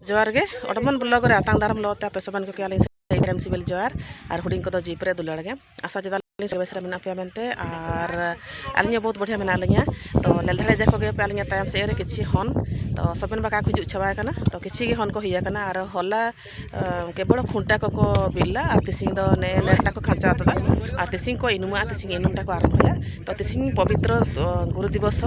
जोहार गे ओडमन ब्लॉग रे आतांग दारम लोते आपे सबन को के आलिंग एम सिविल जोहार और हुडिंग को जीप रे दुलाड़ गे आशा जदा सर्विस रे मेना पे मेनते और आलिंग बहुत बढ़िया मेना आलिंग तो लेलधड़े देखो गे पे आलिंग तायम से रे किछि हन तो सबन बाका खुजु छवा कना तो किछि गे हन को हिया कना और होला केवल खुंटा को बिल्ला और तिसिंग दो ने नेटा को खांचा तदा और तिसिंग को इनुमा तिसिंग इनुमटा को आरंभ होया तो तिसिंग पवित्र गुरु दिवस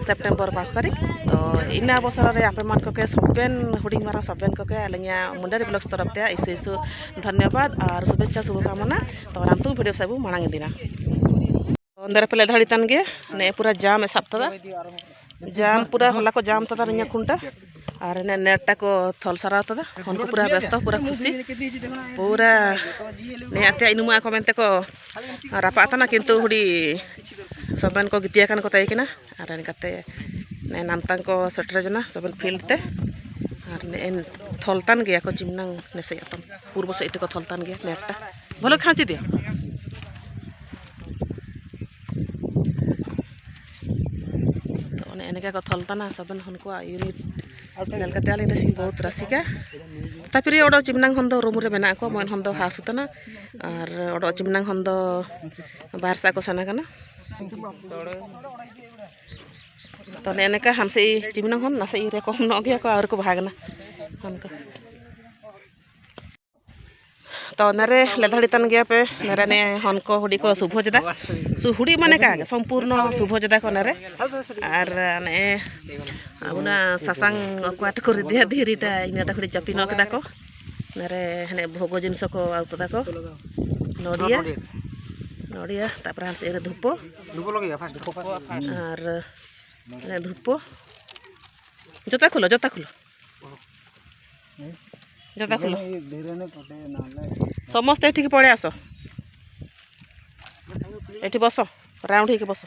सेप्टेम्बर 5 तारीख तो इना अवसर रे आपे मान को के सबेन हुडिंग मारा सबेन को के आलिंग मुंडारी ब्लॉग्स तरफ ते इस इस धन्यवाद और शुभेच्छा शुभकामना तो नामतु वीडियो सब मांग दिना अंदर पे लेधड़ी तन गे ने पूरा जाम सब तदा जाम पूरा होला को जाम तदा रिया खुंटा और ने नेटा को थल सारा तदा उनको पूरा व्यस्त पूरा खुशी पूरा ने आते इनुमा को मेनते को रापातना किंतु हुडी सबन को गितिया कान को ताई किना और निकते ने नामतां को सेटर जना सबन फील्ड ते और ने थलतान गया को चिमनांग ने से आतम पूर्व से इटे को थलतान गया नेटा भलो खांची दिया तो ने एनेका को थलताना सबन हनको यूनिट नेल कते आली देसी बहुत रसिका तापरे ओडो चिमनांग हंदो रूम रे मेना को मन हंदो हासुतना और ओडो चिमनांग हंदो बारसा को सना कना तो नेनेका हमसे चिमनांग हन नसे रे कम न गया को और को भागना हमको तो नरे लेधड़ी तन गया पे नरे ने हनको हुडी को शुभजदा हुडी माने का संपूर्ण शुभजदा को नरे और ने आबुना सासांग क्वाट को दिया धीरीटा इनाटा हुडी चपिनो कदा को नरे हने भोग जिनस को आउतदा को नडिया नडिया तापर हंस एरे धूप लगे फास्ट और ने धूप जता खुलो जता खुलो समस्त एठी पड़े आस एठी बस राउंड हे बस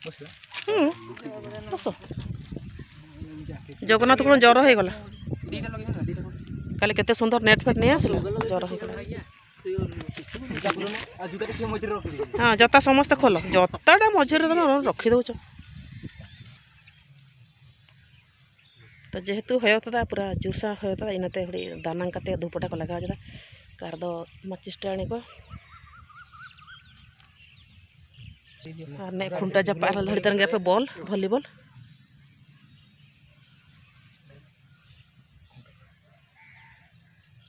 बस जगन्नाथ को ज्वर हो गला काले केते सुंदर नेट फेट नहीं आसला ज्वर हो गला हाँ जता समस्त खोल जताटा मझे रखी दौच तो जेहेतु होता पूरा जुसा होता इनाते हड़ी दाना कते धूपटा को लगा जरा कार दो मचिस्टा आने को ने खुंटा जपा धड़ी तन गया पे बॉल वॉलीबॉल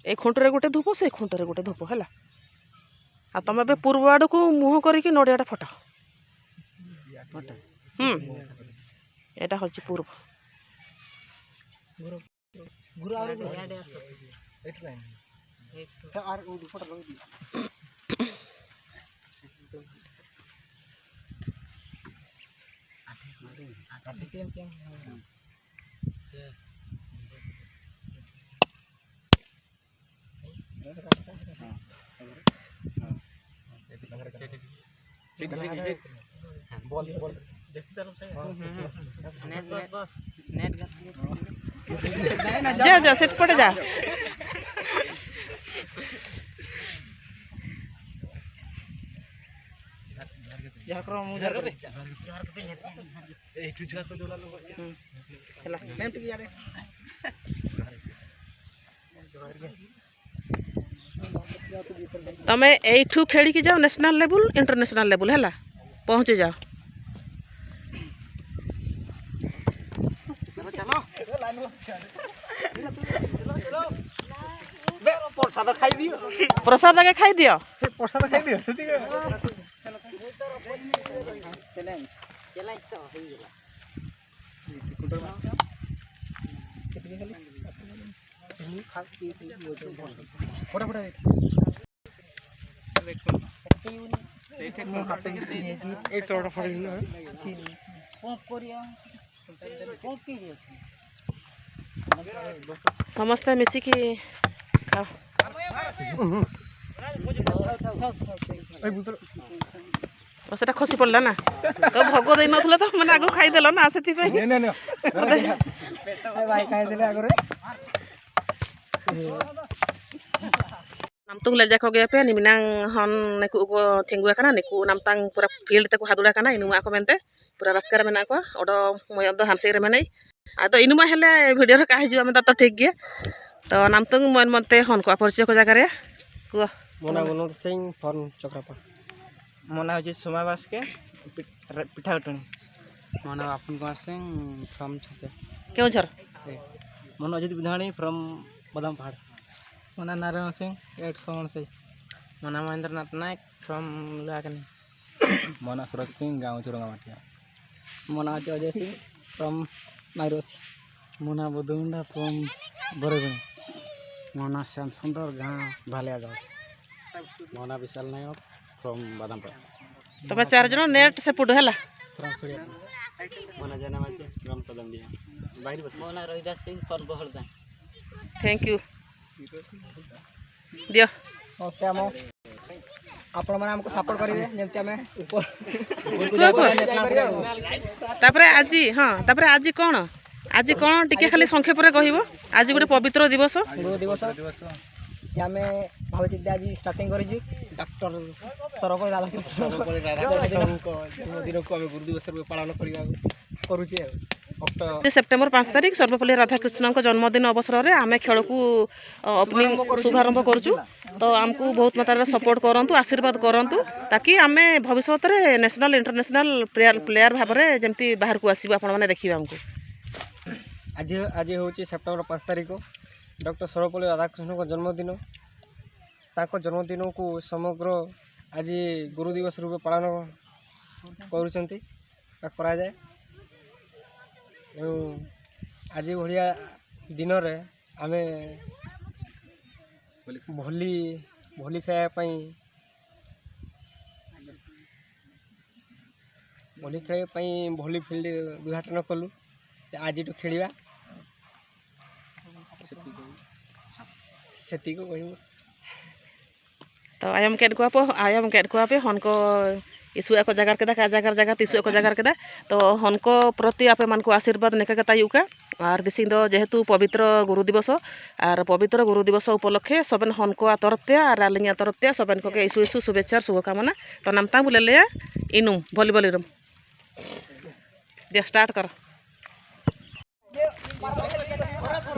ए खुंटरे गोटे धूप से खुंटरे गोटे धूप है आ तुम ए पूर्व आड़ को मुह करके नड़ियाटा फटा एटा हूँ पूर्व जा जा सेट पड़े जा तमें एठू खेल की जाओ नेशनल लेवल इंटरनेशनल लेवल है पहुँचे जाओ प्रसाद आगे खाई दियो समस्ते मिसिकी खाओ सेटा खसी पड़ला ना तो भोग दे नथले तो माने आगो खाई देलो ना सेति पे भाई खाई देले आगो रे नामतुंग ले जाको गया पे निमिनांग हन नेकु को थेंगुआ kana नेकु नामतांग पूरा फील्ड ते को हादुड़ा kana इनुमा को मेनते पूरा रास्का रे मेना को ओडो मय दो हानसे रे मेनै आदो इनुमा हेले वीडियो रे का हिजु हम तो ठीक गया तो नामतुंग मन मनते हन को परिचय को जगह रे को मोना विनोद सिंह फॉर्म चक्रापा मोना होची सुमा बास्के पिठागटनी मोना अपन कुमार सिंह फ्रॉम छते क्यों झर मोना अजित विधानी फ्रॉम बदाम पहाड़ मोना नारायण सिंह 8 फ्रॉम से मोना महेंद्रनाथ नायक फ्रॉम लाकनी मोना सुरज सिंह गांव चुरंगा माटिया मोना अजय सिंह फ्रॉम माइरोसी मोना बुदुंडा फ्रॉम बरगुनी मोना श्याम सुंदर गांव भालियागढ़ मोना विशाल नायक फ्रॉम बादामपाड़ा तबे चार जन नेट से पुड हला फ्रॉम सूर्या मोना जनामाची फ्रॉम पदमदिया बाहरी बस मोना रोहिदास सिंह फ्रॉम बहरदा थैंक यू दियो समस्ते हम आपण माने हमको सपोर्ट करिवे जेमति हमें ऊपर तापरे आजी हां तापरे आजी कोन टिके खाली संक्षेप रे कहिवो आज गोटे पवित्र दिवस आमे भावची आज स्टार्टिंग करी छी डॉक्टर सरपल राधाकृष्ण जन्मदिन को आमे गुरु दिवस रे पालन करिवा करू छी सेप्टेम्बर 5 तारिख सर्वपल्ली राधाकृष्ण जन्मदिन अवसर में आम खेल को ओपनिंग शुभारंभ करुचु तो आमको बहुत मात्रा सपोर्ट करूँ आशीर्वाद करूँ ताकि आम भविष्य में नेशनल इंटरनेशनल प्लेयर भाव में जमी बाहर को आसू आप देखिए आमको आज आज हूँ सेप्टेम्बर 5 तारिख डॉक्टर सर्वपल्ली राधाकृष्ण जन्मदिन जन्मदिन को समग्र आज गुरु दिवस रूप पालन कराए आज भाया दिन रे आमे भली भली खायापाई भली फील्ड उद्घाटन कलु आज खेलिया से तो आयम केट को पे हनको इसु एक जगह के का जगह तीसु एक जगह के तो हनको प्रति आपे मन को आशीर्वाद नेका तायुका और दिसिंग दो जेहेतु पवित्र गुरु दिवस और पवित्र गुरु दिवस उपलक्षे सबन हनको तरफते और आलिंग तरफते सबन को इसु इसु शुभेच्छा शुभकामना तो नामता बोले ले इनुम भलीबॉल रूम दे स्टार्ट कर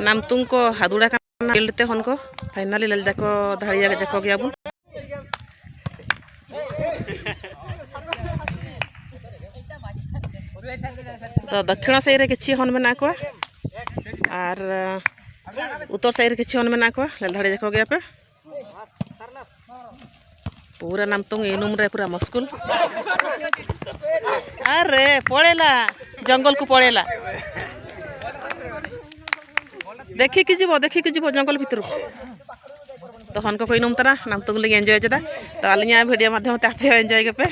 नामतुंग को हादुड़ा का खेलते हनको फाइनली लेल जाको धाड़िया जाको गया बुन तो दक्षिण साइड रे किछि हन मेना को और उत्तर साइड रे किछि हन मेना को ललधाड़ी देखो गया पे पूरा नामतुंग इनुम रे पूरा मस्कुल अरे पड़ेला जंगल को पड़ेला देखि कि जीवो जंगल भीतर तो हन को इनुम तना नामतुंग लिंग एंजॉय जदा तो आलिया वीडियो माध्यम ते आपे एंजॉय के पे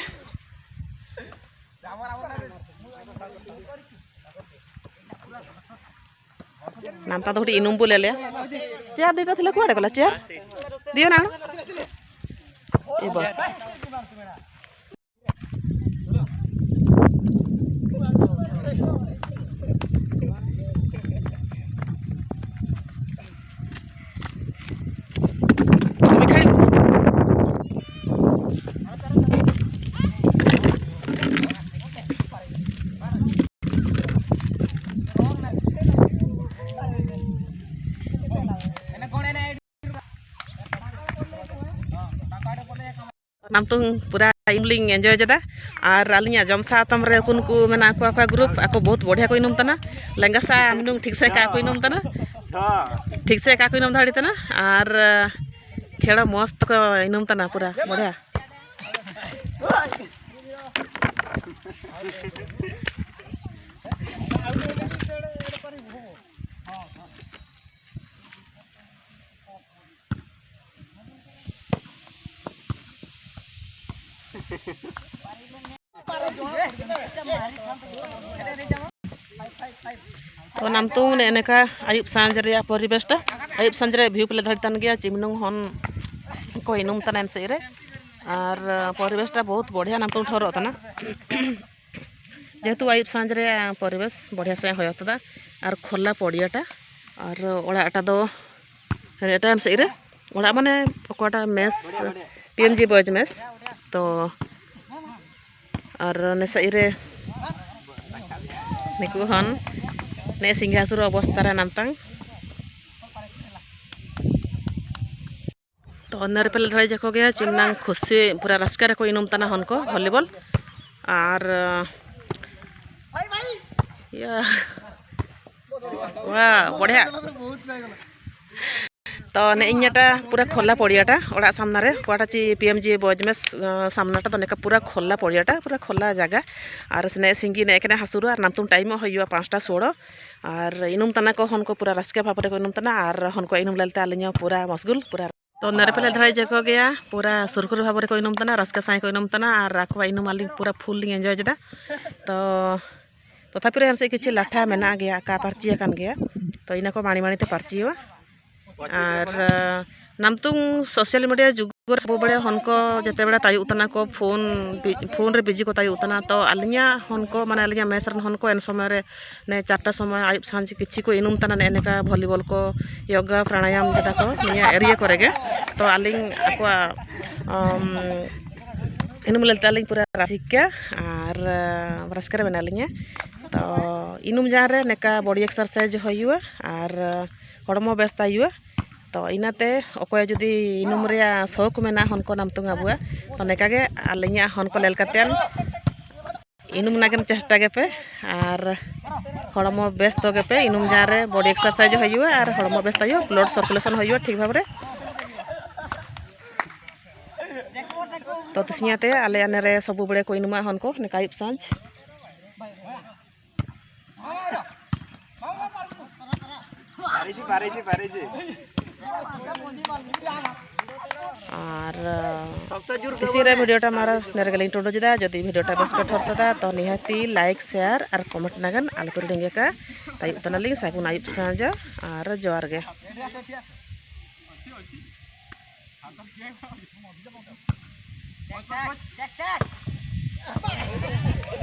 नामता तो इनुम बोले ले चेयर दीटा थिला कुआडे गला चेयर दियो ना ए बा नामतुंग पूरा इमलिंग एंजॉय जदा और आलिया जमसा तम रे कुनको मेना को ग्रुप आको बहुत बढ़िया को इनुम तना लंगासा मिनुंग ठीक से का को इनुम तना ठीक से का को इनुम धाड़ी तना और खेल मस्त को इनुम तना पूरा बढ़िया तो नामतुंग ने एनेका आयुब सांज रे परिवेशटा आयुब सांज रे व्यू प्ले धरतन गया चिमनुंग हन को इनुम तना एन सही रे और परिवेशटा बहुत बढ़िया नामतुंग ठहर तना जेहेतु आयुब सांज रे परिवेश बढ़िया से होयता और खोला पड़ियाटा और ओड़ाटा दो एटा एन सही रे ओड़ा माने Kota mess PMG boys mess तो और ने सही रे निकु हन ने सिंहासुर अवस्था रे नामतांग तो नर पे लड़ाई देखो गया चिमना खुशी पूरा रस्का रे को इनुम तना हन को वॉलीबॉल और या वाह बढ़िया तो ने इन्याटा पूरा खोला पड़ियाटा ओड़ा सामना रे कोटा ची पीएमजी बॉयजमेस सामनाटा तो नेका पूरा खोला पड़ियाटा पूरा खोला जगह और स्ने सिंगी ने एकने हसुरु और नामतुम टाइम होयुआ 5:16 और इनुम तना को हन को पूरा रस्के भापरे को इनुम तना और हन को इनुम लेलते आलिnya पूरा मशगुल पूरा तो नरे पे धराई जको गया पूरा सुरखुर भाबरे को इनुम तना रस्के साई को इनुम तना और आको इनुम आलिंग पूरा फुल लिंग एंजॉय जदा तो तथापि रे से किछि लाठा मेना गया का पार्ची कान गया तो इना को माणी माणी ते पार्चिवा और नामतुंग सोशल मीडिया जुग सब बड़े हनको जते बड़ा तायु उतना को फोन रे बिजी को तायु उतना तो आलिया हनको माने आलिया मेसरन हनको एन समय रे ने 4टा समय आयुब सांझ किछि को इनुम तना ने नेका वॉलीबॉल को योगा प्राणायाम जदा को निया एरिया करेगे तो आलिंग आको इनुम लेलता आलिंग पूरा रासिका और रस्कर बनालिया तो इनुम जारे नेका बॉडी एक्सरसाइज होयुआ और हड़मो बेस तायुआ तो इनाते अकोय जुदी इनुम रे शौक मेना हनको नामतुंग आबुआ तो नेकागे आलिया हनको लेल कातेन इनुम नागन चेष्टा गेपे और हड़मो बेस तो गेपे इनुम जारे बॉडी एक्सरसाइज होयुआ और हड़मो बेस तायुआ ब्लड सर्कुलेशन होयुआ ठीक भाबरे तो तसियाते आले आने रे सब बड़े को इनुमा हनको नेकाइब सांझ और इसी रे वीडियोटा मारा नरगलिंग टोडो जदा जदि वीडियोटा बेस पे ठरतदा तो निहाती लाइक शेयर और कमेंट नगन आलपुर डिंगे का ताइब तनालिंग सागुन आयुब सांझ और जोहार गे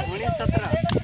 19-17